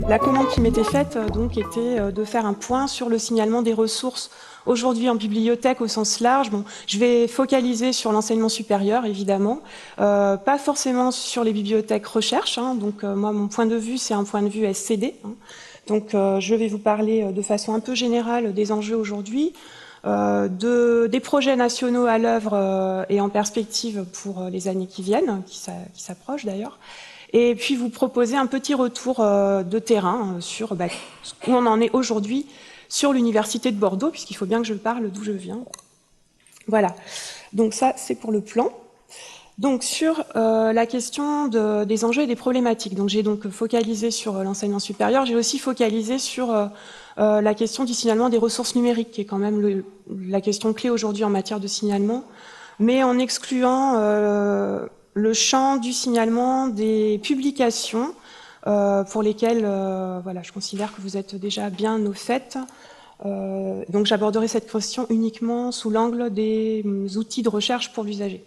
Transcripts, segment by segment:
La commande qui m'était faite donc était de faire un point sur le signalement des ressources aujourd'hui en bibliothèque au sens large. Bon, je vais focaliser sur l'enseignement supérieur évidemment, pas forcément sur les bibliothèques recherche. Donc moi mon point de vue c'est un point de vue SCD. Donc je vais vous parler de façon un peu générale des enjeux aujourd'hui, des projets nationaux à l'œuvre et en perspective pour les années qui viennent, qui s'approchent d'ailleurs. Et puis vous proposer un petit retour de terrain sur où on en est aujourd'hui sur l'université de Bordeaux, puisqu'il faut bien que je parle d'où je viens. Voilà, donc ça c'est pour le plan. Donc sur la question des enjeux et des problématiques, donc j'ai donc focalisé sur l'enseignement supérieur, j'ai aussi focalisé sur la question du signalement des ressources numériques, qui est quand même la question clé aujourd'hui en matière de signalement, mais en excluant le champ du signalement des publications pour lesquelles voilà, je considère que vous êtes déjà bien au fait. Donc j'aborderai cette question uniquement sous l'angle des outils de recherche pour l'usager.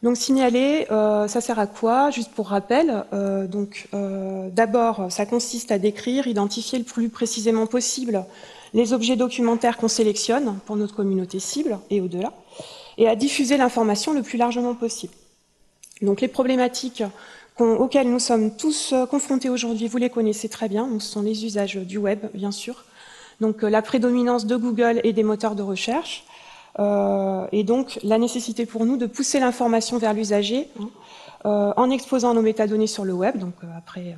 Donc signaler, ça sert à quoi? Juste pour rappel, d'abord, ça consiste à décrire, identifier le plus précisément possible les objets documentaires qu'on sélectionne pour notre communauté cible et au-delà, et à diffuser l'information le plus largement possible. Donc les problématiques auxquelles nous sommes tous confrontés aujourd'hui, vous les connaissez très bien, donc ce sont les usages du web, bien sûr. Donc la prédominance de Google et des moteurs de recherche, et donc la nécessité pour nous de pousser l'information vers l'usager en exposant nos métadonnées sur le web. Donc après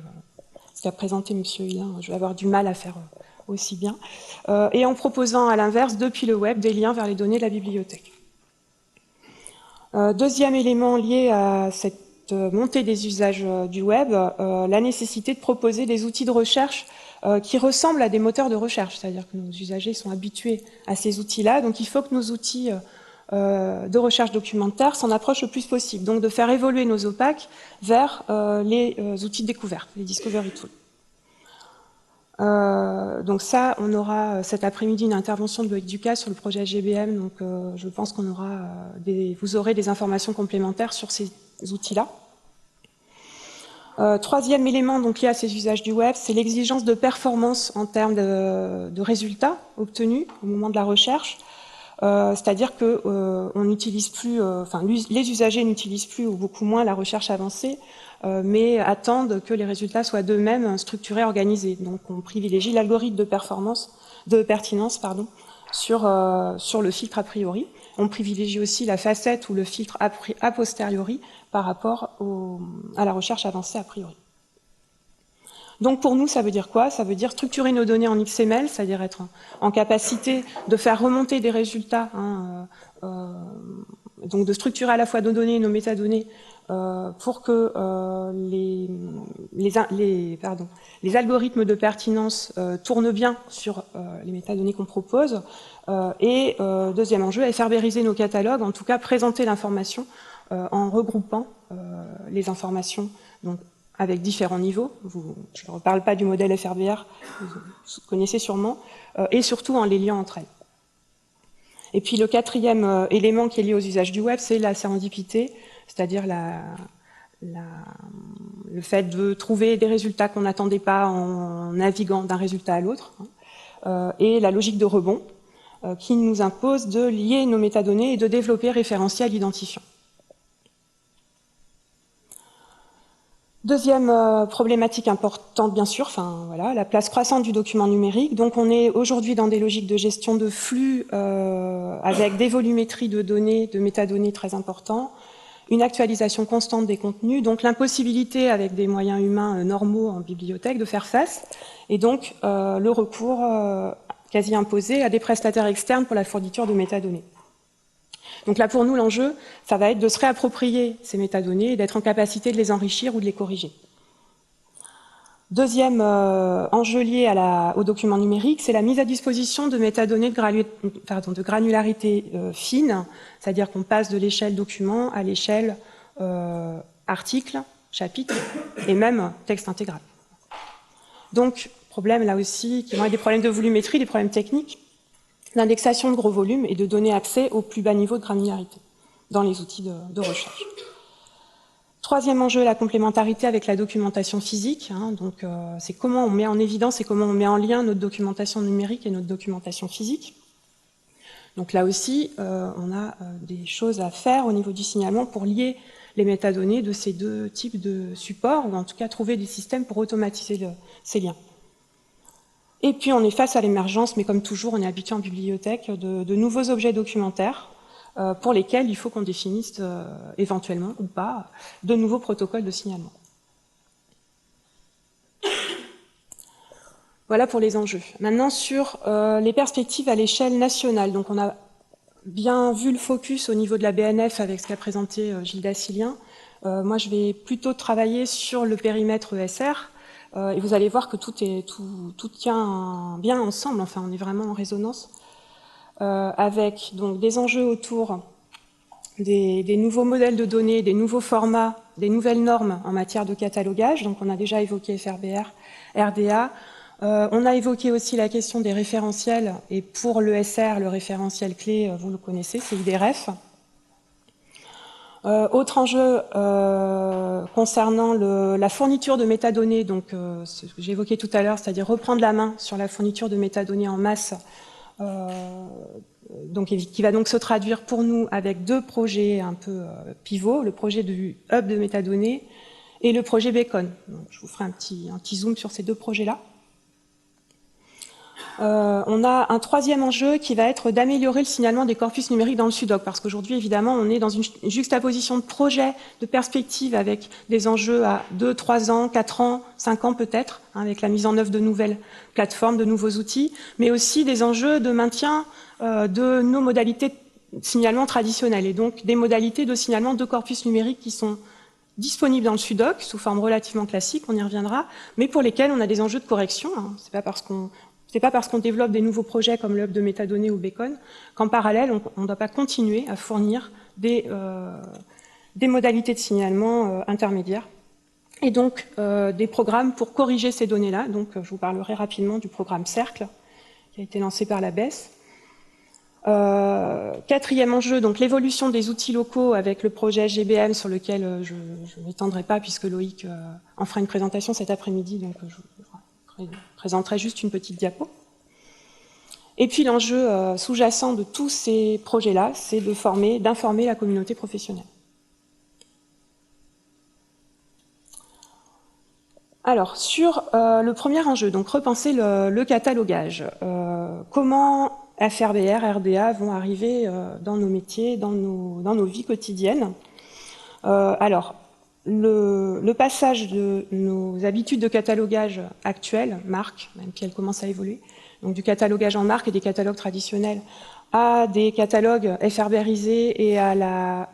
ce qu'a présenté M. Hulin, je vais avoir du mal à faire aussi bien, et en proposant à l'inverse depuis le web des liens vers les données de la bibliothèque. Deuxième élément lié à cette montée des usages du web, la nécessité de proposer des outils de recherche qui ressemblent à des moteurs de recherche, c'est-à-dire que nos usagers sont habitués à ces outils-là, donc il faut que nos outils de recherche documentaire s'en approchent le plus possible, donc de faire évoluer nos OPAC vers les outils de découverte, les Discovery Tools. Donc ça, on aura cet après-midi une intervention de Loïc Ducas sur le projet GBM, donc je pense qu'on aura vous aurez des informations complémentaires sur ces outils-là. Troisième élément donc lié à ces usages du web, c'est l'exigence de performance en termes de résultats obtenus au moment de la recherche. C'est-à-dire que on n'utilise plus, les usagers n'utilisent plus ou beaucoup moins la recherche avancée, mais attendent que les résultats soient d'eux-mêmes structurés, organisés. Donc on privilégie l'algorithme de pertinence sur le filtre a priori. On privilégie aussi la facette ou le filtre a posteriori par rapport à la recherche avancée a priori. Donc pour nous, ça veut dire quoi? Ça veut dire structurer nos données en XML, c'est-à-dire être en capacité de faire remonter des résultats, donc de structurer à la fois nos données et nos métadonnées pour que les algorithmes de pertinence tournent bien sur les métadonnées qu'on propose. Et deuxième enjeu, effervériser nos catalogues, en tout cas présenter l'information en regroupant les informations donc, avec différents niveaux. Je ne reparle pas du modèle FRBR, vous connaissez sûrement, et surtout en les liant entre elles. Et puis le quatrième élément qui est lié aux usages du web, c'est la sérendipité, c'est-à-dire le fait de trouver des résultats qu'on n'attendait pas en naviguant d'un résultat à l'autre, et la logique de rebond, qui nous impose de lier nos métadonnées et de développer référentiels identifiants. Deuxième problématique importante, bien sûr, la place croissante du document numérique. Donc on est aujourd'hui dans des logiques de gestion de flux avec des volumétries de données, de métadonnées très importants, une actualisation constante des contenus, donc l'impossibilité avec des moyens humains normaux en bibliothèque de faire face, et donc le recours quasi imposé à des prestataires externes pour la fourniture de métadonnées. Donc là, pour nous, l'enjeu, ça va être de se réapproprier ces métadonnées et d'être en capacité de les enrichir ou de les corriger. Deuxième enjeu lié au document numérique, c'est la mise à disposition de métadonnées de granularité fine, c'est-à-dire qu'on passe de l'échelle document à l'échelle article, chapitre et même texte intégral. Donc, problèmes là aussi, qui vont être des problèmes de volumétrie, des problèmes techniques, d'indexation de gros volumes et de donner accès au plus bas niveau de granularité dans les outils de recherche. Troisième enjeu, la complémentarité avec la documentation physique. Donc, c'est comment on met en évidence et comment on met en lien notre documentation numérique et notre documentation physique. Donc là aussi, on a des choses à faire au niveau du signalement pour lier les métadonnées de ces deux types de supports, ou en tout cas trouver des systèmes pour automatiser ces liens. Et puis on est face à l'émergence, mais comme toujours, on est habitué en bibliothèque, de nouveaux objets documentaires pour lesquels il faut qu'on définisse éventuellement ou pas de nouveaux protocoles de signalement. Voilà pour les enjeux. Maintenant sur les perspectives à l'échelle nationale. Donc on a bien vu le focus au niveau de la BNF avec ce qu'a présenté Gilles Dassilien. Moi je vais plutôt travailler sur le périmètre ESR et vous allez voir que tout tient bien ensemble, enfin on est vraiment en résonance. Avec donc des enjeux autour des nouveaux modèles de données, des nouveaux formats, des nouvelles normes en matière de catalogage. Donc on a déjà évoqué FRBR, RDA. On a évoqué aussi la question des référentiels, et pour l'ESR, le référentiel clé, vous le connaissez, c'est IDREF. Autre enjeu concernant la fourniture de métadonnées, donc ce que j'évoquais tout à l'heure, c'est-à-dire reprendre la main sur la fourniture de métadonnées en masse, donc, qui va donc se traduire pour nous avec deux projets un peu pivots, le projet du hub de métadonnées et le projet Beacon. Donc, je vous ferai un petit zoom sur ces deux projets-là. On a un troisième enjeu qui va être d'améliorer le signalement des corpus numériques dans le SUDOC, parce qu'aujourd'hui, évidemment, on est dans une juxtaposition de projets, de perspectives avec des enjeux à 2, 3 ans, 4 ans, 5 ans peut-être, avec la mise en œuvre de nouvelles plateformes, de nouveaux outils, mais aussi des enjeux de maintien de nos modalités de signalement traditionnelles, et donc des modalités de signalement de corpus numériques qui sont disponibles dans le SUDOC, sous forme relativement classique, on y reviendra, mais pour lesquels on a des enjeux de correction. C'est pas parce qu'on développe des nouveaux projets comme le hub de métadonnées ou Beacon qu'en parallèle, on ne doit pas continuer à fournir des modalités de signalement intermédiaires. Et donc, des programmes pour corriger ces données-là. Donc, je vous parlerai rapidement du programme Cercle, qui a été lancé par la BES. Quatrième enjeu, donc l'évolution des outils locaux avec le projet GBM sur lequel je ne m'étendrai pas puisque Loïc en fera une présentation cet après-midi, donc je présenterai juste une petite diapo. Et puis l'enjeu sous-jacent de tous ces projets-là, c'est d'informer la communauté professionnelle. Alors, sur le premier enjeu, donc repenser le catalogage. Comment FRBR, RDA vont arriver dans nos métiers, dans nos vies quotidiennes. Alors, le passage de nos habitudes de catalogage actuelles, marques, même si elles commencent à évoluer, donc du catalogage en marque et des catalogues traditionnels, à des catalogues FRBRisés et à la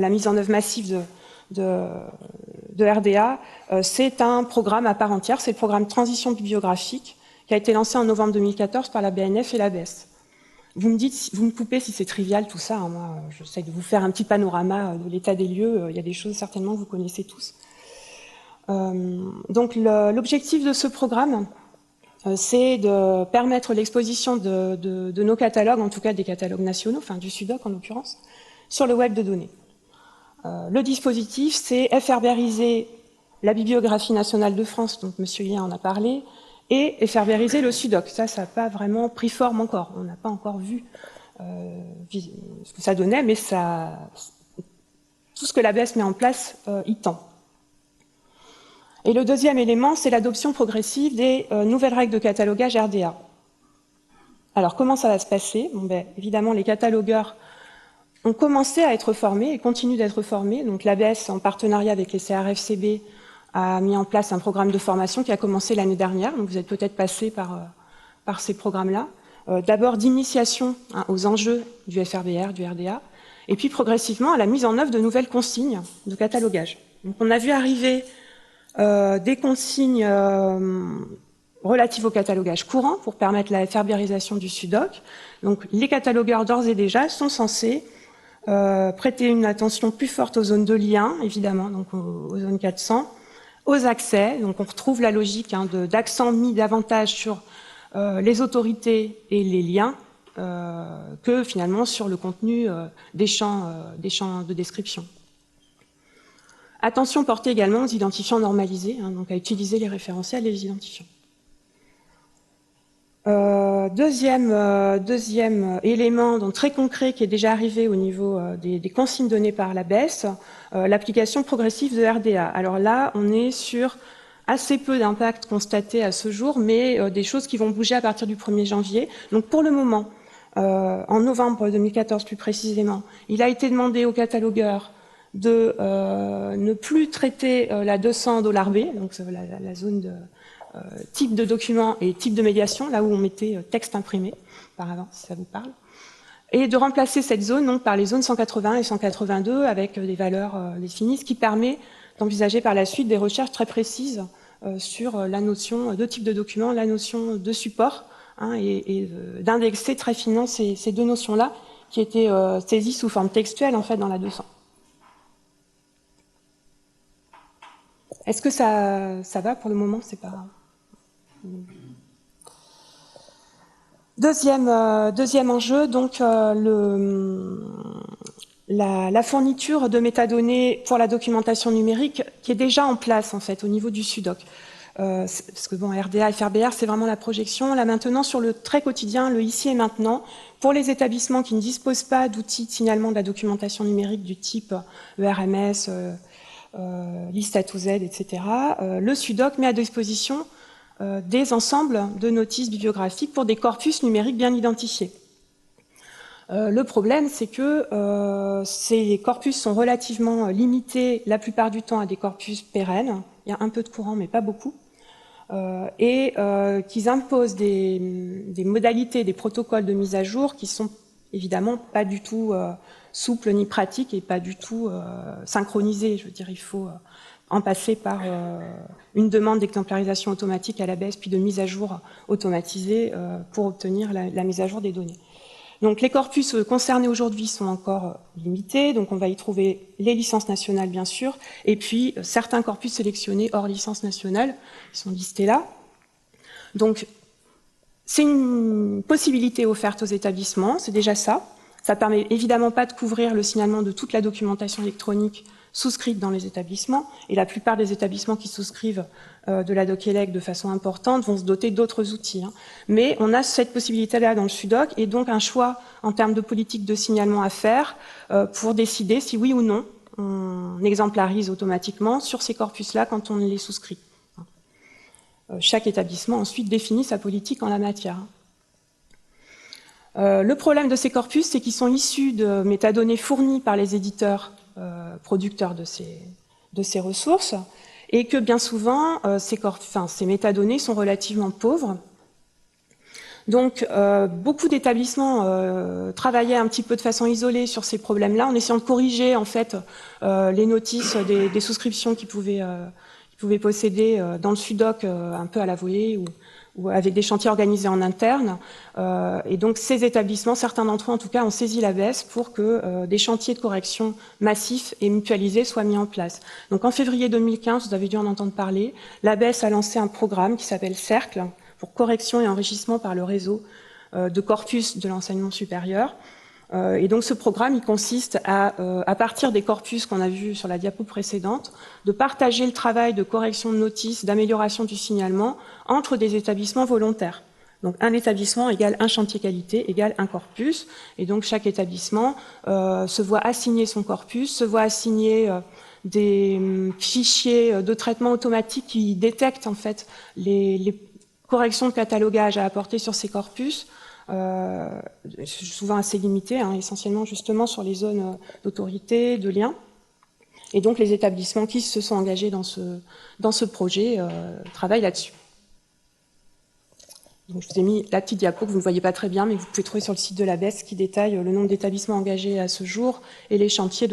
mise en œuvre massive de RDA, c'est un programme à part entière, c'est le programme Transition bibliographique qui a été lancé en novembre 2014 par la BNF et la BES. Vous me coupez si c'est trivial tout ça, moi j'essaie de vous faire un petit panorama de l'état des lieux, il y a des choses certainement que vous connaissez tous. Donc l'objectif de ce programme, c'est de permettre l'exposition de nos catalogues, en tout cas des catalogues nationaux, enfin du SUDOC en l'occurrence, sur le web de données. Le dispositif, c'est FRBRiser la bibliographie nationale de France, donc M. Lien en a parlé, et FRBRiser le SUDOC. Ça n'a pas vraiment pris forme encore. On n'a pas encore vu ce que ça donnait, mais tout ce que la BES met en place y tend. Et le deuxième élément, c'est l'adoption progressive des nouvelles règles de catalogage RDA. Alors, comment ça va se passer? Évidemment, les catalogueurs ont commencé à être formés et continuent d'être formés. Donc l'ABS, en partenariat avec les CRFCB, a mis en place un programme de formation qui a commencé l'année dernière. Donc vous êtes peut-être passé par ces programmes-là. D'abord d'initiation aux enjeux du FRBR, du RDA, et puis progressivement à la mise en œuvre de nouvelles consignes de catalogage. Donc on a vu arriver des consignes relatives au catalogage courant pour permettre la FRBRisation du SUDOC. Donc les catalogueurs d'ores et déjà sont censés prêter une attention plus forte aux zones de lien, évidemment, donc aux zones 400, aux accès. Donc on retrouve la logique d'accent mis davantage sur les autorités et les liens que finalement sur le contenu des champs de description. Attention portée également aux identifiants normalisés, donc à utiliser les référentiels et les identifiants. Deuxième élément donc très concret qui est déjà arrivé au niveau des consignes données par la BES, l'application progressive de RDA. Alors là, on est sur assez peu d'impact constaté à ce jour, mais des choses qui vont bouger à partir du 1er janvier. Donc pour le moment, en novembre 2014 plus précisément, il a été demandé aux catalogueurs de ne plus traiter la 200 $B, donc la zone de type de document et type de médiation, là où on mettait texte imprimé, par avant, si ça vous parle, et de remplacer cette zone donc, par les zones 180 et 182 avec des valeurs définies, ce qui permet d'envisager par la suite des recherches très précises sur la notion de type de document, la notion de support, et d'indexer très finement ces deux notions-là qui étaient saisies sous forme textuelle en fait dans la 200. Est-ce que ça va pour le moment? C'est pas... Deuxième enjeu, donc la fourniture de métadonnées pour la documentation numérique qui est déjà en place en fait au niveau du SUDOC. Parce que bon, RDA, FRBR, c'est vraiment la projection. Là maintenant, sur le très quotidien, le ici et maintenant, pour les établissements qui ne disposent pas d'outils de signalement de la documentation numérique du type ERMS, liste A to Z, etc., le SUDOC met à disposition des ensembles de notices bibliographiques pour des corpus numériques bien identifiés. Le problème, c'est que ces corpus sont relativement limités la plupart du temps à des corpus pérennes. Il y a un peu de courant, mais pas beaucoup. Et qu'ils imposent des modalités, des protocoles de mise à jour qui sont évidemment pas du tout souples ni pratiques et pas du tout synchronisés. Je veux dire, il faut en passer par une demande d'exemplarisation automatique à la BES, puis de mise à jour automatisée pour obtenir la mise à jour des données. Donc les corpus concernés aujourd'hui sont encore limités, donc on va y trouver les licences nationales bien sûr, et puis certains corpus sélectionnés hors licence nationale, qui sont listés là. Donc c'est une possibilité offerte aux établissements, c'est déjà ça. Ça permet évidemment pas de couvrir le signalement de toute la documentation électronique souscrite dans les établissements, et la plupart des établissements qui souscrivent de la DocElec de façon importante vont se doter d'autres outils. Mais on a cette possibilité-là dans le SUDOC, et donc un choix en termes de politique de signalement à faire pour décider si oui ou non on exemplarise automatiquement sur ces corpus-là quand on les souscrit. Chaque établissement ensuite définit sa politique en la matière. Le problème de ces corpus, c'est qu'ils sont issus de métadonnées fournies par les éditeurs producteurs de ces ressources, et que bien souvent, ces métadonnées sont relativement pauvres. Donc, beaucoup d'établissements travaillaient un petit peu de façon isolée sur ces problèmes-là, en essayant de corriger en fait les notices des souscriptions qu'ils pouvaient posséder dans le SUDOC un peu à la volée ou avec des chantiers organisés en interne. Et donc ces établissements, certains d'entre eux en tout cas, ont saisi la BES pour que des chantiers de correction massifs et mutualisés soient mis en place. Donc en février 2015, vous avez dû en entendre parler, la BES a lancé un programme qui s'appelle Cercle, pour correction et enrichissement par le réseau de corpus de l'enseignement supérieur. Et donc ce programme, il consiste à partir des corpus qu'on a vus sur la diapo précédente, de partager le travail de correction de notices, d'amélioration du signalement entre des établissements volontaires. Donc un établissement égale un chantier qualité égale un corpus, et donc chaque établissement se voit assigner son corpus, se voit assigner des fichiers de traitement automatique qui détectent en fait les corrections de catalogage à apporter sur ces corpus, souvent assez limitées, essentiellement justement sur les zones d'autorité, de lien. Et donc les établissements qui se sont engagés dans ce projet travaillent là-dessus. Donc, je vous ai mis la petite diapo que vous ne voyez pas très bien, mais que vous pouvez trouver sur le site de la BES qui détaille le nombre d'établissements engagés à ce jour et les chantiers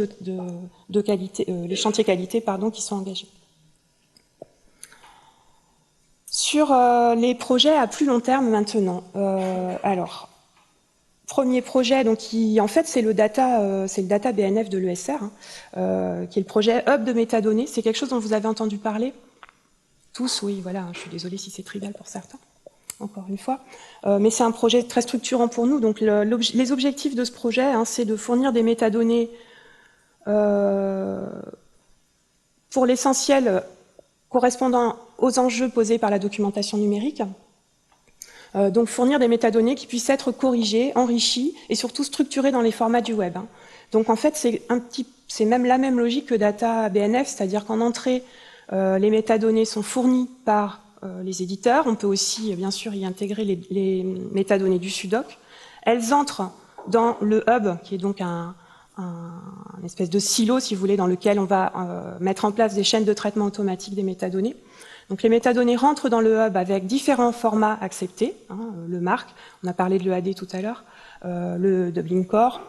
qualité qui sont engagés. Sur les projets à plus long terme maintenant. Alors, premier projet, donc en fait c'est le data BNF de l'ESR, qui est le projet Hub de métadonnées. C'est quelque chose dont vous avez entendu parler? tous, oui, voilà, je suis désolée si c'est trivial pour certains, encore une fois. Mais c'est un projet très structurant pour nous. Donc les objectifs de ce projet, hein, c'est de fournir des métadonnées pour l'essentiel correspondant aux enjeux posés par la documentation numérique. Donc fournir des métadonnées qui puissent être corrigées, enrichies et surtout structurées dans les formats du web. Donc en fait, c'est même la même logique que Data BNF, c'est-à-dire qu'en entrée, les métadonnées sont fournies par les éditeurs. On peut aussi, bien sûr, y intégrer les métadonnées du SUDOC. Elles entrent dans le hub, qui est donc un espèce de silo, si vous voulez, dans lequel on va mettre en place des chaînes de traitement automatique des métadonnées. Donc les métadonnées rentrent dans le hub avec différents formats acceptés, hein, le MARC, on a parlé de l'EAD tout à l'heure, le Dublin Core,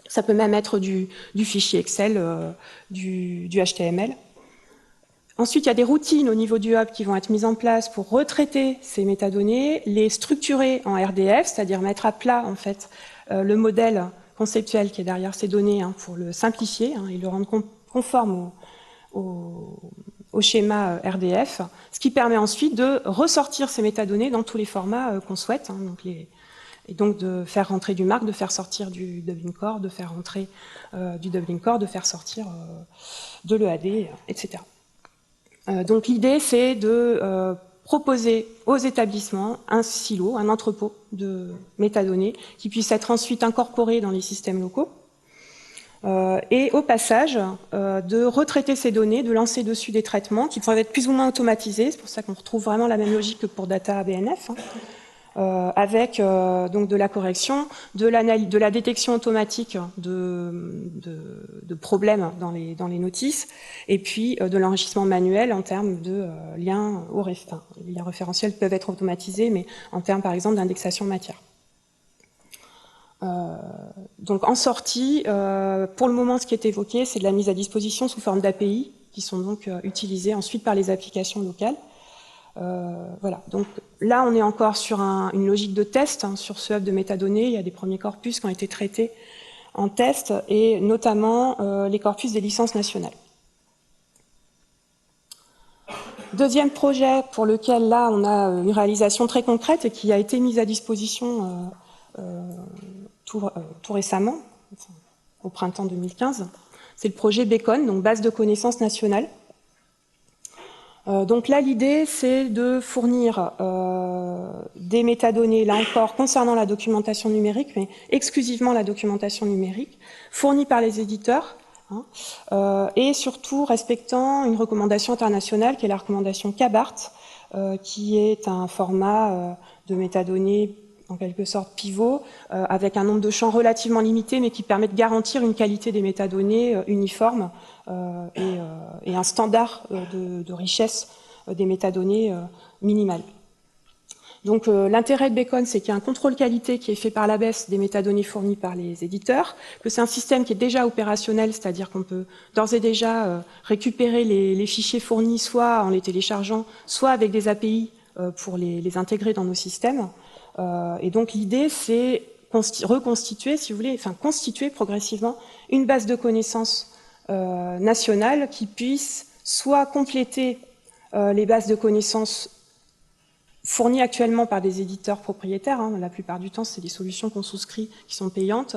ça peut même être du fichier Excel, du HTML. Ensuite, il y a des routines au niveau du hub qui vont être mises en place pour retraiter ces métadonnées, les structurer en RDF, c'est-à-dire mettre à plat en fait le modèle conceptuel qui est derrière ces données, hein, pour le simplifier, hein, et le rendre conforme au schéma RDF, ce qui permet ensuite de ressortir ces métadonnées dans tous les formats qu'on souhaite, hein, et donc de faire rentrer du MARC, de faire sortir du Dublin Core, de faire rentrer du Dublin Core, de faire sortir de l'EAD, etc. Donc l'idée, c'est de proposer aux établissements un silo, un entrepôt de métadonnées qui puisse être ensuite incorporé dans les systèmes locaux, et au passage de retraiter ces données, de lancer dessus des traitements qui pourraient être plus ou moins automatisés. C'est pour ça qu'on retrouve vraiment la même logique que pour Data BNF, hein, avec donc de la correction, de la détection automatique de problèmes dans les notices, et puis de l'enrichissement manuel en termes de liens les liens référentiels peuvent être automatisés, mais en termes par exemple d'indexation matière. Donc en sortie, pour le moment, ce qui est évoqué, c'est de la mise à disposition sous forme d'API, qui sont donc utilisées ensuite par les applications locales. Voilà. Donc là, on est encore sur une logique de test, hein, sur ce hub de métadonnées. Il y a des premiers corpus qui ont été traités en test, et notamment les corpus des licences nationales. Deuxième projet pour lequel, là, on a une réalisation très concrète et qui a été mise à disposition tout récemment, enfin, au printemps 2015, c'est le projet Beacon, donc base de connaissances nationale. Donc là, l'idée, c'est de fournir des métadonnées, là encore, concernant la documentation numérique, mais exclusivement la documentation numérique, fournie par les éditeurs, hein, et surtout respectant une recommandation internationale, qui est la recommandation CABART, qui est un format de métadonnées en quelque sorte pivot, avec un nombre de champs relativement limité, mais qui permet de garantir une qualité des métadonnées uniforme et un standard de richesse des métadonnées minimal. Donc l'intérêt de Beacon, c'est qu'il y a un contrôle qualité qui est fait par l'ABES des métadonnées fournies par les éditeurs, que c'est un système qui est déjà opérationnel, c'est-à-dire qu'on peut d'ores et déjà récupérer les fichiers fournis, soit en les téléchargeant, soit avec des API pour les intégrer dans nos systèmes. Et donc l'idée, c'est reconstituer, si vous voulez, enfin constituer progressivement une base de connaissances nationale qui puisse soit compléter les bases de connaissances fournies actuellement par des éditeurs propriétaires, hein, la plupart du temps c'est des solutions qu'on souscrit qui sont payantes,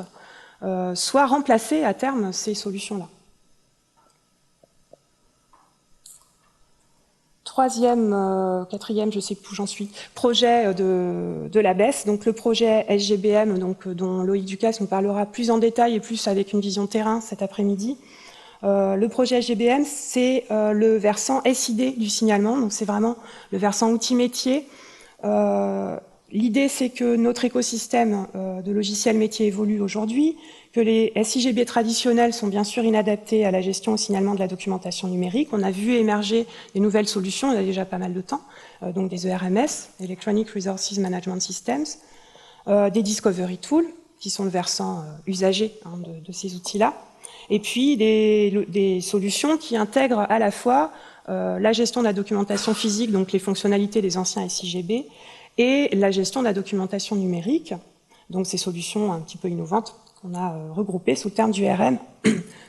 soit remplacer à terme ces solutions-là. Troisième, quatrième, je ne sais plus où j'en suis, projet de l'ABES, donc le projet SGBM, donc, dont Loïc Ducasse nous parlera plus en détail et plus avec une vision terrain cet après-midi. Le projet SGBM, c'est le versant SID du signalement, donc c'est vraiment le versant outil métier. L'idée, c'est que notre écosystème de logiciels métiers évolue aujourd'hui, que les SIGB traditionnels sont bien sûr inadaptés à la gestion au signalement de la documentation numérique. On a vu émerger des nouvelles solutions, il y a déjà pas mal de temps, donc des ERMS, Electronic Resources Management Systems, des Discovery Tools, qui sont le versant usagé, hein, de ces outils-là, et puis des solutions qui intègrent à la fois la gestion de la documentation physique, donc les fonctionnalités des anciens SIGB, et la gestion de la documentation numérique, donc ces solutions un petit peu innovantes qu'on a regroupées sous le terme du RM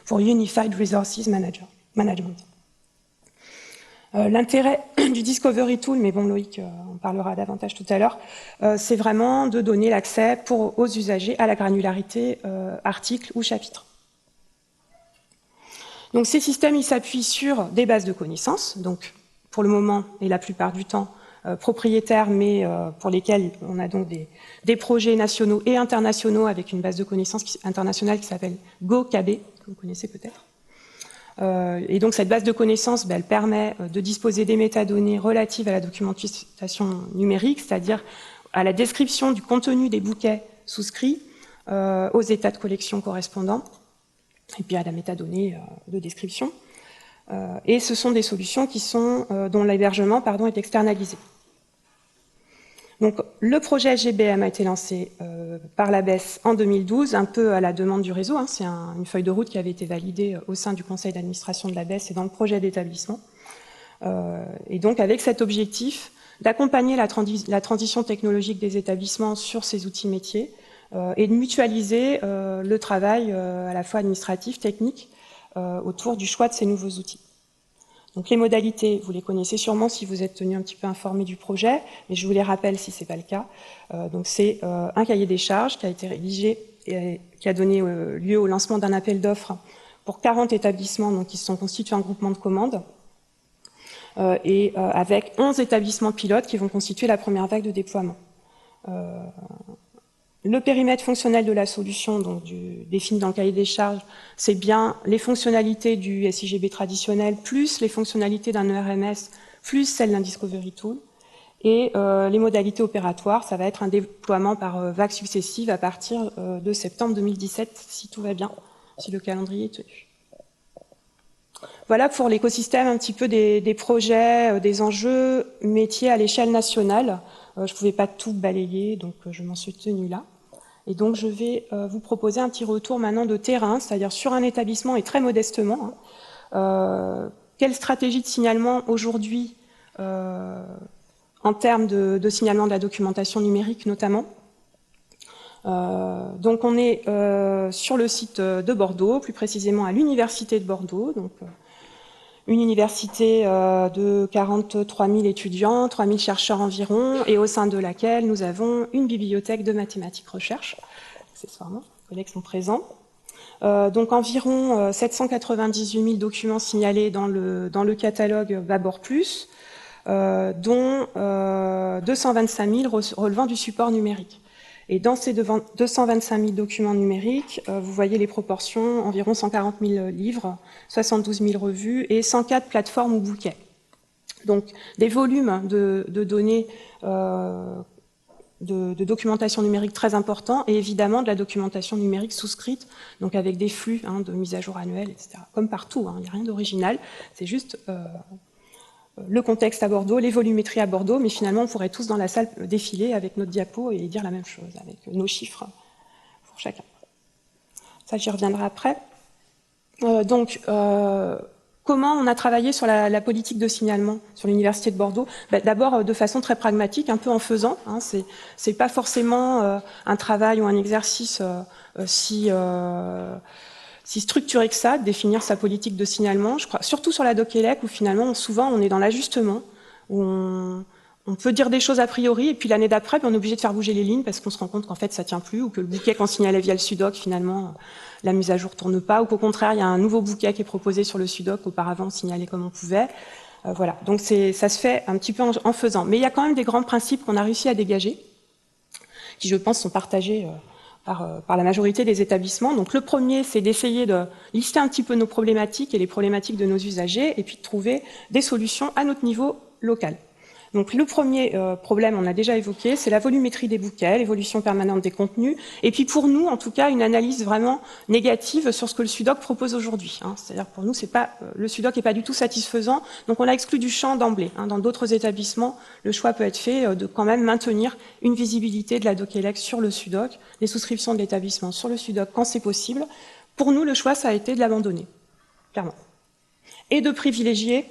pour Unified Resources Management. L'intérêt du Discovery Tool, mais bon, Loïc en parlera davantage tout à l'heure, c'est vraiment de donner l'accès aux usagers à la granularité article ou chapitre. Donc ces systèmes, ils s'appuient sur des bases de connaissances, donc pour le moment et la plupart du temps propriétaires, mais pour lesquels on a donc des projets nationaux et internationaux avec une base de connaissances internationale qui s'appelle GoKB, que vous connaissez peut-être. Et donc cette base de connaissances, elle permet de disposer des métadonnées relatives à la documentation numérique, c'est-à-dire à la description du contenu des bouquets souscrits, aux états de collection correspondants, et puis à la métadonnée de description. Et ce sont des solutions dont l'hébergement est externalisé. Donc, le projet SGBM a été lancé par la BES en 2012, un peu à la demande du réseau. C'est une feuille de route qui avait été validée au sein du conseil d'administration de la BES et dans le projet d'établissement. Et donc, avec cet objectif d'accompagner la transition technologique des établissements sur ces outils métiers et de mutualiser le travail à la fois administratif, technique, autour du choix de ces nouveaux outils. Donc les modalités, vous les connaissez sûrement si vous êtes tenu un petit peu informé du projet, mais je vous les rappelle si ce n'est pas le cas. Donc c'est un cahier des charges qui a été rédigé et qui a donné lieu au lancement d'un appel d'offres pour 40 établissements donc, qui se sont constitués en groupement de commandes et avec 11 établissements pilotes qui vont constituer la première vague de déploiement. Le périmètre fonctionnel de la solution, donc défini dans le cahier des charges, c'est bien les fonctionnalités du SIGB traditionnel, plus les fonctionnalités d'un ERMS, plus celles d'un Discovery Tool. Et les modalités opératoires, ça va être un déploiement par vagues successives à partir de septembre 2017, si tout va bien, si le calendrier est tenu. Voilà pour l'écosystème un petit peu des projets, des enjeux métiers à l'échelle nationale. Je ne pouvais pas tout balayer, donc je m'en suis tenue là. Et donc je vais vous proposer un petit retour maintenant de terrain, c'est-à-dire sur un établissement et très modestement. Quelle stratégie de signalement aujourd'hui en termes de signalement de la documentation numérique notamment. Donc on est sur le site de Bordeaux, plus précisément à l'université de Bordeaux, donc une université de 43 000 étudiants, 3 000 chercheurs environ, et au sein de laquelle nous avons une bibliothèque de mathématiques recherche. Accessoirement, les collègues sont présents. Donc environ 798 000 documents signalés dans le catalogue Babor+, dont 225 000 relevant du support numérique. Et dans ces 225 000 documents numériques, vous voyez les proportions, environ 140 000 livres, 72 000 revues et 104 plateformes ou bouquets. Donc des volumes de données de documentation numérique très importants et évidemment de la documentation numérique souscrite, donc avec des flux de mise à jour annuelle, etc. Comme partout, il n'y a rien d'original, c'est juste le contexte à Bordeaux, les volumétries à Bordeaux, mais finalement on pourrait tous dans la salle défiler avec notre diapo et dire la même chose, avec nos chiffres pour chacun. Ça, j'y reviendrai après. Comment on a travaillé sur la politique de signalement sur l'Université de Bordeaux? D'abord de façon très pragmatique, un peu en faisant. C'est pas forcément un travail ou un exercice si structuré que ça, de définir sa politique de signalement. Je crois, surtout sur la DocElec, où finalement, souvent, on est dans l'ajustement, où on peut dire des choses a priori, et puis l'année d'après, on est obligé de faire bouger les lignes parce qu'on se rend compte qu'en fait, ça tient plus, ou que le bouquet qu'on signalait via le SUDOC, finalement, la mise à jour tourne pas, ou qu'au contraire, il y a un nouveau bouquet qui est proposé sur le SUDOC qu'auparavant, on signalait comme on pouvait. Voilà, donc ça se fait un petit peu en faisant. Mais il y a quand même des grands principes qu'on a réussi à dégager, qui, je pense, sont partagés par la majorité des établissements. Donc le premier, c'est d'essayer de lister un petit peu nos problématiques et les problématiques de nos usagers, et puis de trouver des solutions à notre niveau local. Donc le premier problème, on a déjà évoqué, c'est la volumétrie des bouquets, l'évolution permanente des contenus, et puis pour nous, en tout cas, une analyse vraiment négative sur ce que le SUDOC propose aujourd'hui. C'est-à-dire pour nous, le SUDOC n'est pas du tout satisfaisant, donc on l'a exclu du champ d'emblée. Dans d'autres établissements, le choix peut être fait de quand même maintenir une visibilité de la DocElec sur le SUDOC, les souscriptions de l'établissement sur le SUDOC quand c'est possible. Pour nous, le choix, ça a été de l'abandonner, clairement. Et de privilégier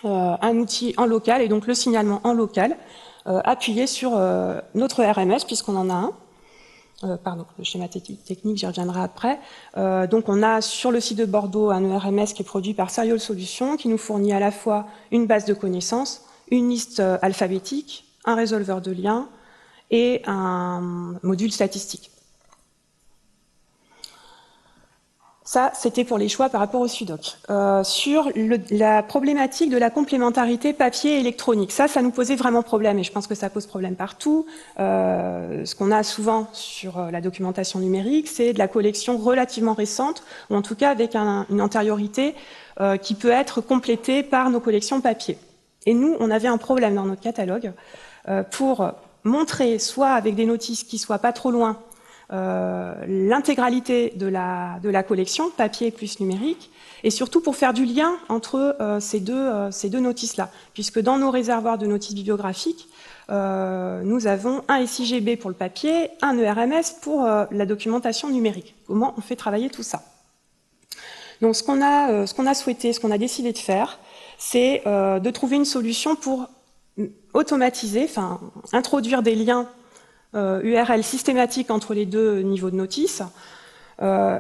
un outil en local, et donc le signalement en local, appuyé sur notre RMS, puisqu'on en a un, Pardon, le schéma technique, j'y reviendrai après. Donc on a sur le site de Bordeaux un ERMS qui est produit par Serial Solutions, qui nous fournit à la fois une base de connaissances, une liste alphabétique, un résolveur de liens et un module statistique. Ça, c'était pour les choix par rapport au SUDOC. Sur la problématique de la complémentarité papier et électronique, ça nous posait vraiment problème, et je pense que ça pose problème partout. Ce qu'on a souvent sur la documentation numérique, c'est de la collection relativement récente, ou en tout cas avec une antériorité qui peut être complétée par nos collections papier. Et nous, on avait un problème dans notre catalogue pour montrer, soit avec des notices qui soient pas trop loin, l'intégralité de la collection, papier plus numérique, et surtout pour faire du lien entre ces deux notices-là, puisque dans nos réservoirs de notices bibliographiques, nous avons un SIGB pour le papier, un ERMS pour la documentation numérique. Comment on fait travailler tout ça? Donc ce qu'on a souhaité, ce qu'on a décidé de faire, c'est de trouver une solution pour automatiser, enfin introduire des liens URL systématique entre les deux niveaux de notice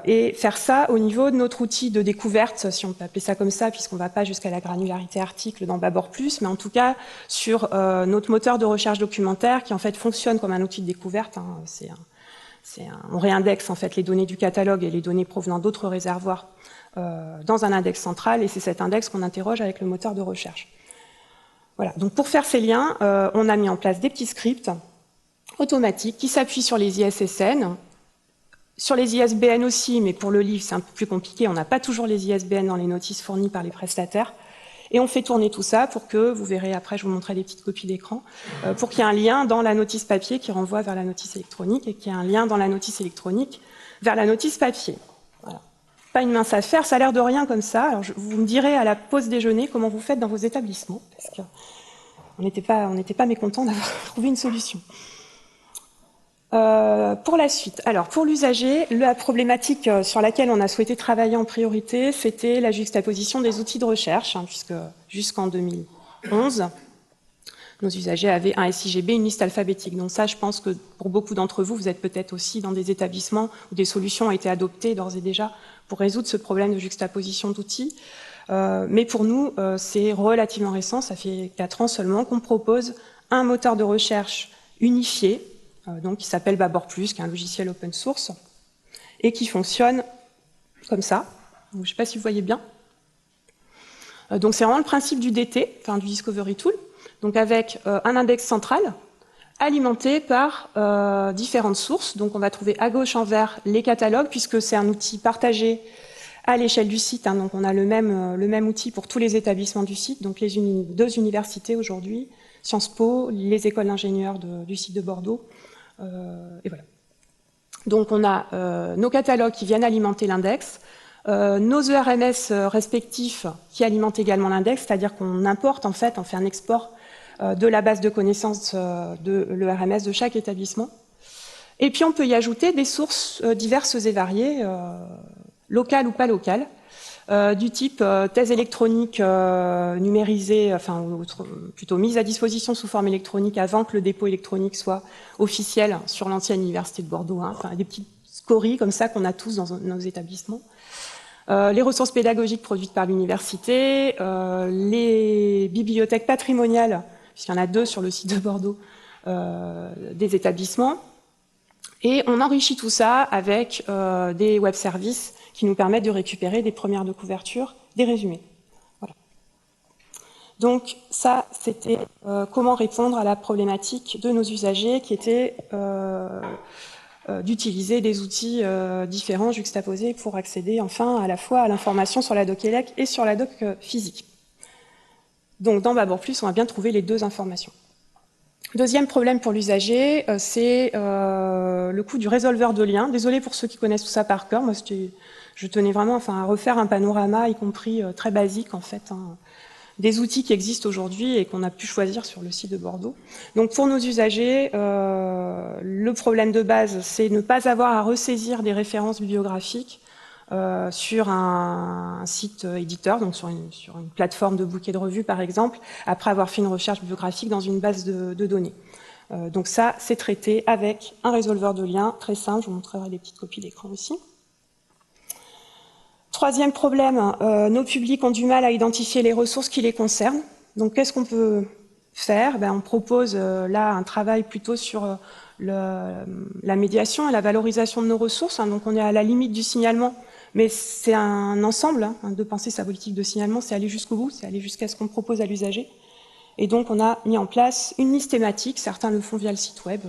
et faire ça au niveau de notre outil de découverte, si on peut appeler ça comme ça, puisqu'on ne va pas jusqu'à la granularité article dans Babor+, mais en tout cas sur notre moteur de recherche documentaire qui en fait fonctionne comme un outil de découverte. Hein, on réindexe en fait les données du catalogue et les données provenant d'autres réservoirs dans un index central, et c'est cet index qu'on interroge avec le moteur de recherche. Voilà. Donc pour faire ces liens, on a mis en place des petits scripts automatiques qui s'appuient sur les ISSN, sur les ISBN aussi, mais pour le livre c'est un peu plus compliqué, on n'a pas toujours les ISBN dans les notices fournies par les prestataires, et on fait tourner tout ça pour que, vous verrez après, je vous montrerai des petites copies d'écran, pour qu'il y ait un lien dans la notice papier qui renvoie vers la notice électronique, et qu'il y ait un lien dans la notice électronique vers la notice papier. Voilà. Pas une mince affaire, ça a l'air de rien comme ça, alors vous me direz à la pause déjeuner comment vous faites dans vos établissements, parce qu'on n'était pas mécontents d'avoir trouvé une solution. Pour la suite, alors pour l'usager, la problématique sur laquelle on a souhaité travailler en priorité, c'était la juxtaposition des outils de recherche, hein, puisque jusqu'en 2011, nos usagers avaient un SIGB, une liste alphabétique. Donc ça, je pense que pour beaucoup d'entre vous, vous êtes peut-être aussi dans des établissements où des solutions ont été adoptées d'ores et déjà pour résoudre ce problème de juxtaposition d'outils. Mais pour nous, c'est relativement récent, ça fait 4 ans seulement qu'on propose un moteur de recherche unifié, donc qui s'appelle Babor+, qui est un logiciel open source, et qui fonctionne comme ça. Donc, je ne sais pas si vous voyez bien. Donc c'est vraiment le principe du DT, enfin du Discovery Tool, donc avec un index central alimenté par différentes sources. Donc on va trouver à gauche en vert les catalogues, puisque c'est un outil partagé à l'échelle du site, hein, donc on a le même outil pour tous les établissements du site, donc les deux universités aujourd'hui, Sciences Po, les écoles d'ingénieurs du site de Bordeaux, et voilà. Donc on a nos catalogues qui viennent alimenter l'index, nos ERMS respectifs qui alimentent également l'index, c'est-à-dire qu'on importe en fait, on fait un export de la base de connaissances de l'ERMS de chaque établissement. Et puis on peut y ajouter des sources diverses et variées, locales ou pas locales, du type thèse électronique numérisée, enfin plutôt mise à disposition sous forme électronique avant que le dépôt électronique soit officiel sur l'ancienne université de Bordeaux, hein, enfin des petites scories comme ça qu'on a tous dans nos établissements. Les ressources pédagogiques produites par l'université, les bibliothèques patrimoniales, puisqu'il y en a 2 sur le site de Bordeaux, des établissements. Et on enrichit tout ça avec des web services qui nous permettent de récupérer des premières de couverture, des résumés. Voilà. Donc ça, c'était comment répondre à la problématique de nos usagers qui était d'utiliser des outils différents juxtaposés pour accéder enfin à la fois à l'information sur la doc élec et sur la doc physique. Donc dans Babor+, on va bien trouver les 2 informations. Deuxième problème pour l'usager, c'est le coût du résolveur de liens. Désolé pour ceux qui connaissent tout ça par cœur. Moi, je tenais vraiment à refaire un panorama, y compris très basique en fait, hein, des outils qui existent aujourd'hui et qu'on a pu choisir sur le site de Bordeaux. Donc pour nos usagers, le problème de base, c'est ne pas avoir à ressaisir des références bibliographiques sur un site éditeur, donc sur une plateforme de bouquet de revues par exemple, après avoir fait une recherche bibliographique dans une base de données. Donc ça, c'est traité avec un résolveur de liens très simple. Je vous montrerai des petites copies d'écran aussi. Troisième problème, nos publics ont du mal à identifier les ressources qui les concernent. Donc qu'est-ce qu'on peut faire? On propose là un travail plutôt sur la médiation et la valorisation de nos ressources. Donc on est à la limite du signalement, mais c'est un ensemble de penser sa politique de signalement, c'est aller jusqu'au bout, c'est aller jusqu'à ce qu'on propose à l'usager. Et donc on a mis en place une liste thématique, certains le font via le site web,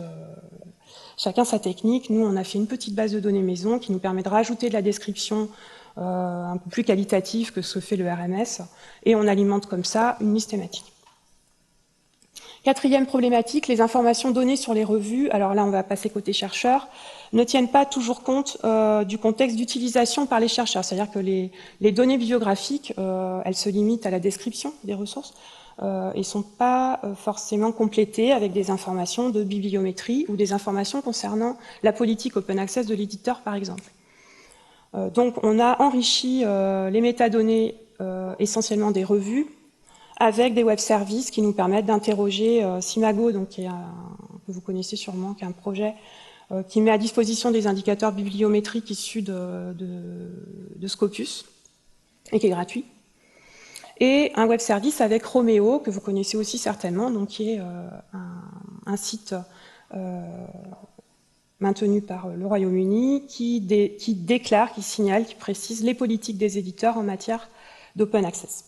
chacun sa technique. Nous on a fait une petite base de données maison qui nous permet de rajouter de la description un peu plus qualitative que ce que fait le RMS, et on alimente comme ça une liste thématique. Quatrième problématique, les informations données sur les revues, alors là on va passer côté chercheur, ne tiennent pas toujours compte du contexte d'utilisation par les chercheurs, c'est-à-dire que les données bibliographiques, elles se limitent à la description des ressources, et ne sont pas forcément complétées avec des informations de bibliométrie ou des informations concernant la politique open access de l'éditeur par exemple. Donc on a enrichi les métadonnées essentiellement des revues avec des web services qui nous permettent d'interroger Simago, donc, que vous connaissez sûrement, qui est un projet qui met à disposition des indicateurs bibliométriques issus de Scopus et qui est gratuit. Et un web service avec Romeo, que vous connaissez aussi certainement, donc, qui est un site maintenu par le Royaume-Uni, qui déclare, qui signale, qui précise les politiques des éditeurs en matière d'open access.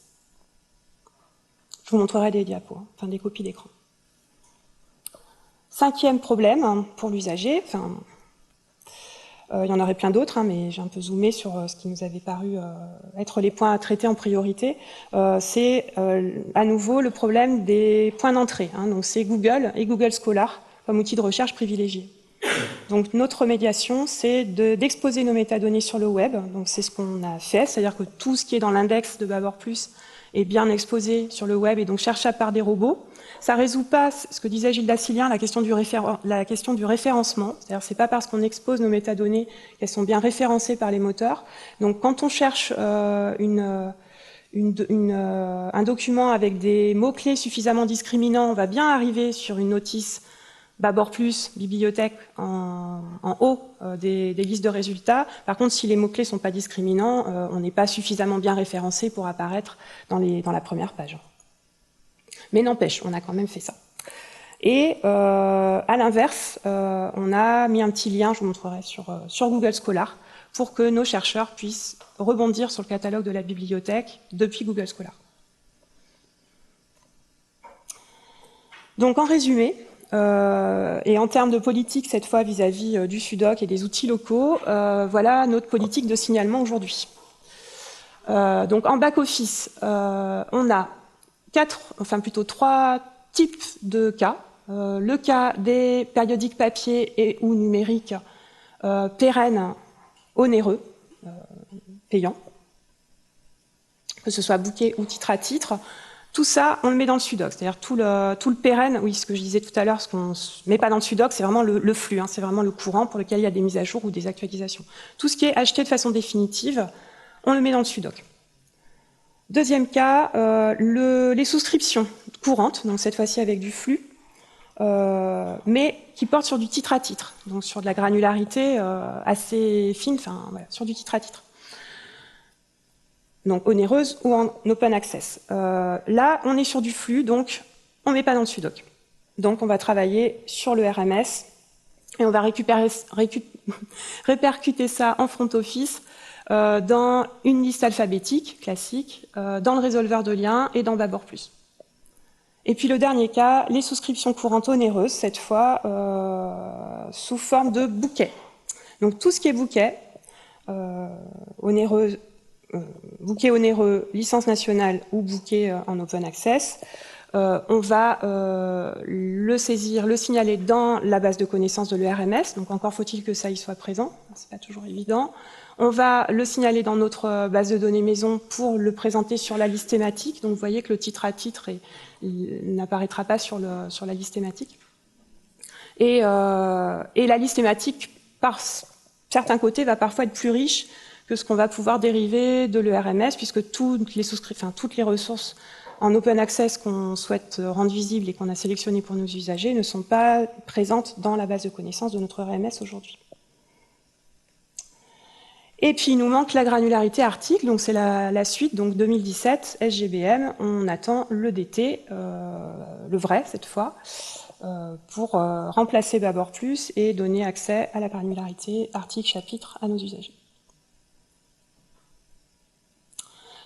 Je vous montrerai des diapos, enfin des copies d'écran. Cinquième problème pour l'usager, il y en aurait plein d'autres, mais j'ai un peu zoomé sur ce qui nous avait paru être les points à traiter en priorité. C'est à nouveau le problème des points d'entrée. Donc c'est Google et Google Scholar comme outil de recherche privilégié. Donc notre médiation, c'est d'exposer nos métadonnées sur le web. Donc c'est ce qu'on a fait, c'est-à-dire que tout ce qui est dans l'index de Babor+, est bien exposé sur le web et donc cherchable par des robots. Ça ne résout pas ce que disait Gilles Dassilien, la question du référencement. C'est-à-dire c'est pas parce qu'on expose nos métadonnées qu'elles sont bien référencées par les moteurs. Donc quand on cherche un document avec des mots-clés suffisamment discriminants, on va bien arriver sur une notice Babor+, bibliothèque en haut des listes de résultats. Par contre, si les mots-clés ne sont pas discriminants, on n'est pas suffisamment bien référencé pour apparaître dans la première page. Mais n'empêche, on a quand même fait ça. Et à l'inverse, on a mis un petit lien, je vous montrerai sur Google Scholar, pour que nos chercheurs puissent rebondir sur le catalogue de la bibliothèque depuis Google Scholar. Donc en résumé, et en termes de politique, cette fois vis-à-vis du SUDOC et des outils locaux, voilà notre politique de signalement aujourd'hui. Donc en back-office, on a trois types de cas. Le cas des périodiques papier et ou numériques pérennes, onéreux, payants, que ce soit booké ou titre à titre. Tout ça, on le met dans le SUDOC, c'est-à-dire tout le pérenne, oui, ce que je disais tout à l'heure, ce qu'on ne met pas dans le SUDOC, c'est vraiment le flux, c'est vraiment le courant pour lequel il y a des mises à jour ou des actualisations. Tout ce qui est acheté de façon définitive, on le met dans le SUDOC. Deuxième cas, les souscriptions courantes, donc cette fois-ci avec du flux, mais qui portent sur du titre à titre, donc sur de la granularité assez fine, voilà, sur du titre à titre. Donc onéreuse ou en open access. Là, on est sur du flux, donc on ne met pas dans le SUDOC. Donc on va travailler sur le RMS et on va répercuter ça en front office dans une liste alphabétique classique, dans le résolveur de liens et dans Babor+. Et puis le dernier cas, les souscriptions courantes onéreuses, cette fois sous forme de bouquet. Donc tout ce qui est bouquet, onéreuse, bouquet onéreux, licence nationale ou bouquet en open access, on va le saisir, le signaler dans la base de connaissances de l'ERMS, donc encore faut-il que ça y soit présent, c'est pas toujours évident. On va le signaler dans notre base de données maison pour le présenter sur la liste thématique, donc vous voyez que le titre à titre n'apparaîtra pas sur la liste thématique. Et la liste thématique, par certains côtés, va parfois être plus riche que ce qu'on va pouvoir dériver de l'ERMS, puisque toutes les ressources en open access qu'on souhaite rendre visibles et qu'on a sélectionnées pour nos usagers ne sont pas présentes dans la base de connaissances de notre ERMS aujourd'hui. Et puis il nous manque la granularité article, donc c'est la suite, donc 2017, SGBM, on attend le DT, le vrai cette fois, pour remplacer Babor Plus et donner accès à la granularité article chapitre à nos usagers.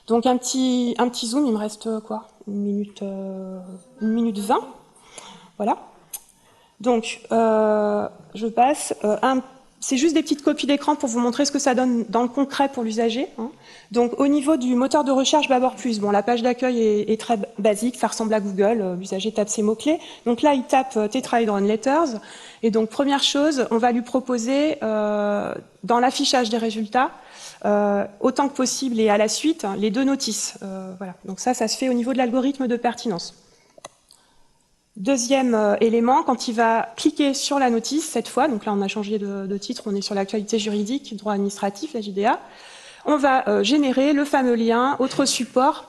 Donc un petit zoom, il me reste quoi, une minute 20, voilà. Donc je passe c'est juste des petites copies d'écran pour vous montrer ce que ça donne dans le concret pour l'usager. Donc au niveau du moteur de recherche Babor Plus, bon, la page d'accueil est très basique, ça ressemble à Google, l'usager tape ses mots-clés. Donc là, il tape Tetrahedron Letters, et donc première chose, on va lui proposer dans l'affichage des résultats, autant que possible et à la suite, les deux notices. Voilà. Donc ça se fait au niveau de l'algorithme de pertinence. Deuxième élément, quand il va cliquer sur la notice, cette fois, donc là on a changé de titre, on est sur l'actualité juridique, droit administratif, la JDA, on va générer le fameux lien, autre support,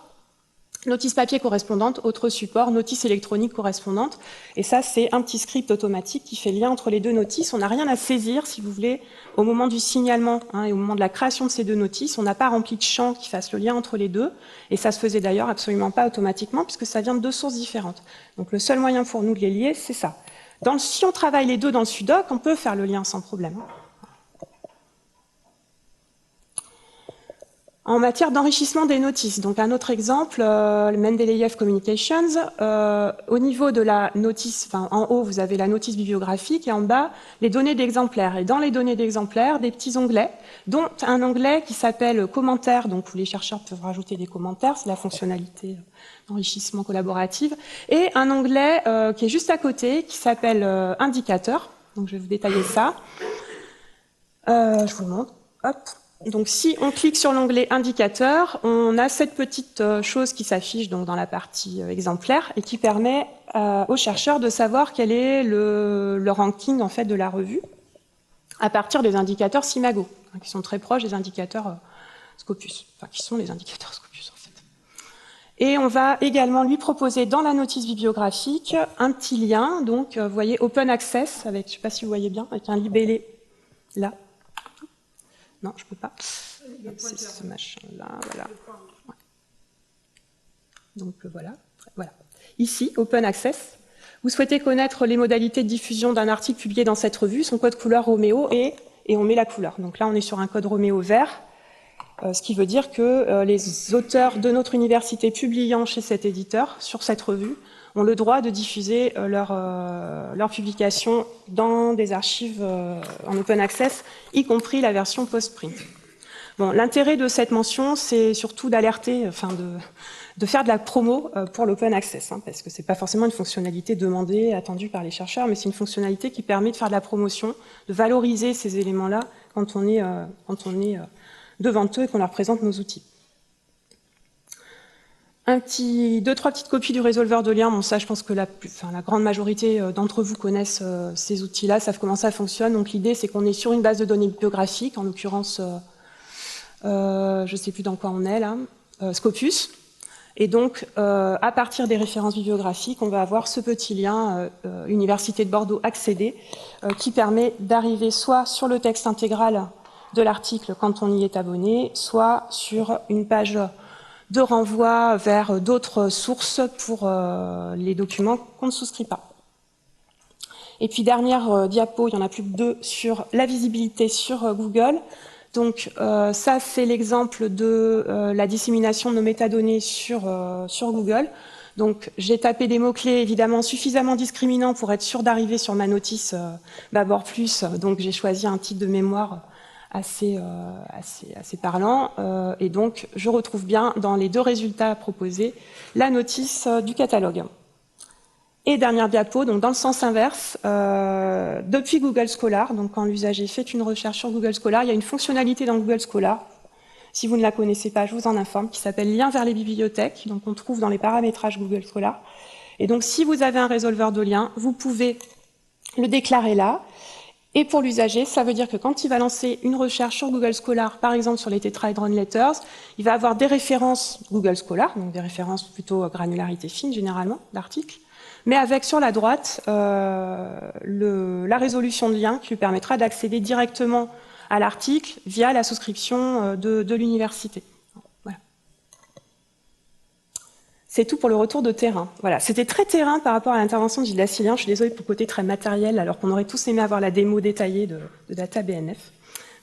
notice papier correspondante, autre support, notice électronique correspondante. Et ça, c'est un petit script automatique qui fait lien entre les deux notices. On n'a rien à saisir, si vous voulez, au moment du signalement et au moment de la création de ces deux notices. On n'a pas rempli de champ qui fasse le lien entre les deux. Et ça se faisait d'ailleurs absolument pas automatiquement, puisque ça vient de deux sources différentes. Donc le seul moyen pour nous de les lier, c'est ça. Si on travaille les deux dans le sudoc, on peut faire le lien sans problème. En matière d'enrichissement des notices, donc un autre exemple, le Mendeleïev Communications, au niveau de la notice, en haut vous avez la notice bibliographique et en bas les données d'exemplaires. Et dans les données d'exemplaires, des petits onglets, dont un onglet qui s'appelle commentaires, donc où les chercheurs peuvent rajouter des commentaires, c'est la fonctionnalité d'enrichissement collaborative, et un onglet qui est juste à côté, qui s'appelle indicateur, donc je vais vous détailler ça. Je vous le montre, hop. Donc si on clique sur l'onglet indicateur, on a cette petite chose qui s'affiche donc dans la partie exemplaire et qui permet aux chercheurs de savoir quel est le ranking en fait de la revue à partir des indicateurs SIMAGO, qui sont très proches des indicateurs Scopus, qui sont les indicateurs Scopus en fait. Et on va également lui proposer dans la notice bibliographique un petit lien, donc vous voyez Open Access, avec, je ne sais pas si vous voyez bien, avec un libellé là. Non, je ne peux pas. C'est ce machin-là, voilà. Ouais. Donc voilà. Ici, Open Access. Vous souhaitez connaître les modalités de diffusion d'un article publié dans cette revue, son code couleur Roméo, et on met la couleur. Donc là, on est sur un code Roméo vert, ce qui veut dire que les auteurs de notre université publiant chez cet éditeur, sur cette revue, ont le droit de diffuser leur publication dans des archives en open access, y compris la version post-print. Bon, l'intérêt de cette mention, c'est surtout d'alerter, de faire de la promo pour l'open access, parce que c'est pas forcément une fonctionnalité demandée, attendue par les chercheurs, mais c'est une fonctionnalité qui permet de faire de la promotion, de valoriser ces éléments-là quand on est devant eux et qu'on leur présente nos outils. Deux, trois petites copies du résolveur de liens. Bon, ça, je pense que la grande majorité d'entre vous connaissent ces outils-là, savent comment ça fonctionne. Donc, l'idée, c'est qu'on est sur une base de données bibliographique, en l'occurrence, je ne sais plus dans quoi on est là, Scopus. Et donc, à partir des références bibliographiques, on va avoir ce petit lien Université de Bordeaux accéder, qui permet d'arriver soit sur le texte intégral de l'article quand on y est abonné, soit sur une page de renvoi vers d'autres sources pour les documents qu'on ne souscrit pas. Et puis dernière diapo, il y en a plus que deux, sur la visibilité sur Google. Donc ça, c'est l'exemple de la dissémination de nos métadonnées sur Google. Donc j'ai tapé des mots-clés évidemment suffisamment discriminants pour être sûr d'arriver sur ma notice Babor Plus. Donc j'ai choisi un titre de mémoire assez parlant, et donc je retrouve bien dans les deux résultats proposés la notice du catalogue. Et dernière diapo, donc dans le sens inverse, depuis Google Scholar, donc quand l'usager fait une recherche sur Google Scholar, il y a une fonctionnalité dans Google Scholar, si vous ne la connaissez pas, je vous en informe, qui s'appelle lien vers les bibliothèques, donc on trouve dans les paramétrages Google Scholar. Et donc si vous avez un résolveur de liens, vous pouvez le déclarer là, Et pour l'usager, ça veut dire que quand il va lancer une recherche sur Google Scholar, par exemple sur les tetrahedron letters, il va avoir des références Google Scholar, donc des références plutôt granularité fine généralement d'articles, mais avec sur la droite la résolution de lien qui lui permettra d'accéder directement à l'article via la souscription de l'université. Voilà. C'est tout pour le retour de terrain. Voilà, c'était très terrain par rapport à l'intervention de Gilles Dassilien. Je suis désolée pour le côté très matériel, alors qu'on aurait tous aimé avoir la démo détaillée de Data BNF.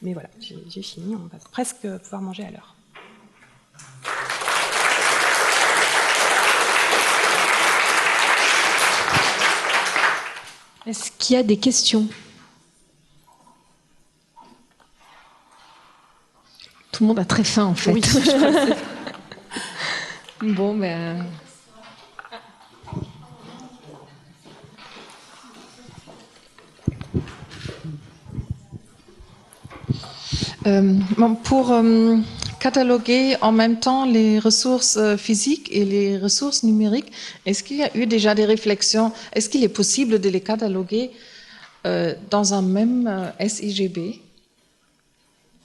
Mais voilà, j'ai fini, on va presque pouvoir manger à l'heure. Est-ce qu'il y a des questions? Tout le monde a très faim, en fait. Oui, je crois que c'est... Bon, ben... Pour cataloguer en même temps les ressources physiques et les ressources numériques, est-ce qu'il y a eu déjà des réflexions? Est-ce qu'il est possible de les cataloguer dans un même SIGB?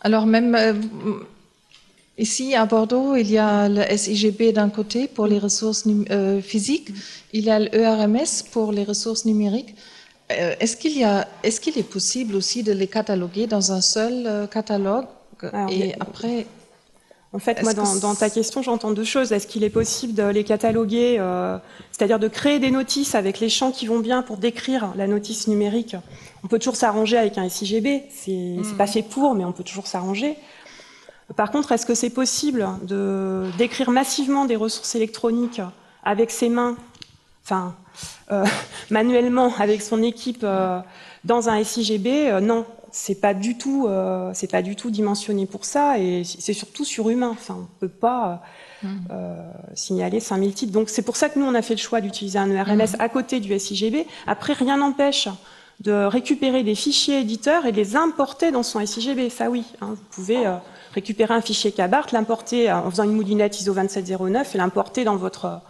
Alors même ici à Bordeaux, il y a le SIGB d'un côté pour les ressources physiques, il y a l'ERMS pour les ressources numériques. Est-ce qu'il est possible aussi de les cataloguer dans un seul catalogue? Alors, et après... En fait, moi, dans ta question, j'entends deux choses. Est-ce qu'il est possible de les cataloguer, c'est-à-dire de créer des notices avec les champs qui vont bien pour décrire la notice numérique? On peut toujours s'arranger avec un SIGB. C'est pas fait pour, mais on peut toujours s'arranger. Par contre, est-ce que c'est possible de d'écrire massivement des ressources électroniques avec ses mains, enfin, manuellement, avec son équipe, dans un SIGB? Non. C'est pas du tout dimensionné pour ça, et c'est surtout surhumain. Enfin, on peut pas signaler 5000 titres. Donc c'est pour ça que nous on a fait le choix d'utiliser un ERMS à côté du SIGB. Après, rien n'empêche de récupérer des fichiers éditeurs et de les importer dans son SIGB. Ça oui, hein, vous pouvez récupérer un fichier KBART, l'importer en faisant une moulinette ISO 2709 et l'importer dans votre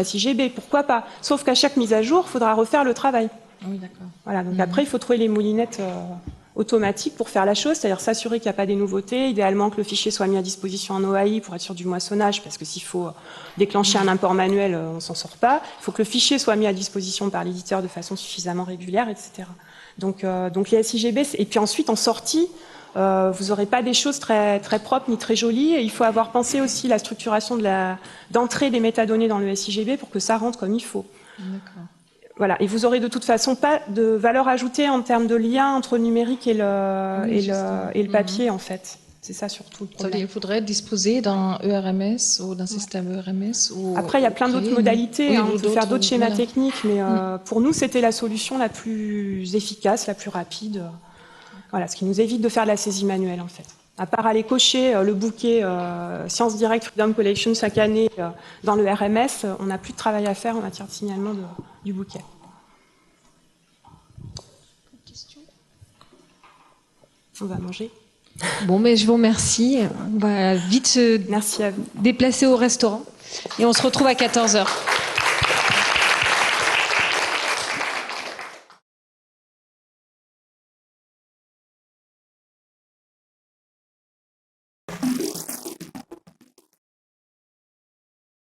SIGB. Pourquoi pas? Sauf qu'à chaque mise à jour, il faudra refaire le travail. Oui, d'accord. Voilà, donc après, il faut trouver les moulinettes automatiques pour faire la chose, c'est-à-dire s'assurer qu'il n'y a pas des nouveautés, idéalement que le fichier soit mis à disposition en OAI pour être sûr du moissonnage, parce que s'il faut déclencher un import manuel, on ne s'en sort pas. Il faut que le fichier soit mis à disposition par l'éditeur de façon suffisamment régulière, etc. Donc les SIGB, et puis ensuite, en sortie, vous n'aurez pas des choses très, très propres ni très jolies, et il faut avoir pensé aussi la structuration d'entrée des métadonnées dans le SIGB pour que ça rentre comme il faut. D'accord. Voilà, et vous aurez de toute façon pas de valeur ajoutée en termes de lien entre le numérique et le papier, en fait. C'est ça surtout le problème. Il faudrait disposer d'un ERMS ou d'un système ERMS. Après, il y a plein d'autres modalités. On peut faire d'autres schémas techniques, mais pour nous, c'était la solution la plus efficace, la plus rapide. Voilà, ce qui nous évite de faire de la saisie manuelle, en fait. À part aller cocher le bouquet Science Direct Freedom Collection chaque année dans le RMS, on n'a plus de travail à faire en matière de signalement du bouquet. On va manger. Bon, mais je vous remercie. On va vite se Merci à vous. déplacer au restaurant et on se retrouve à 14h.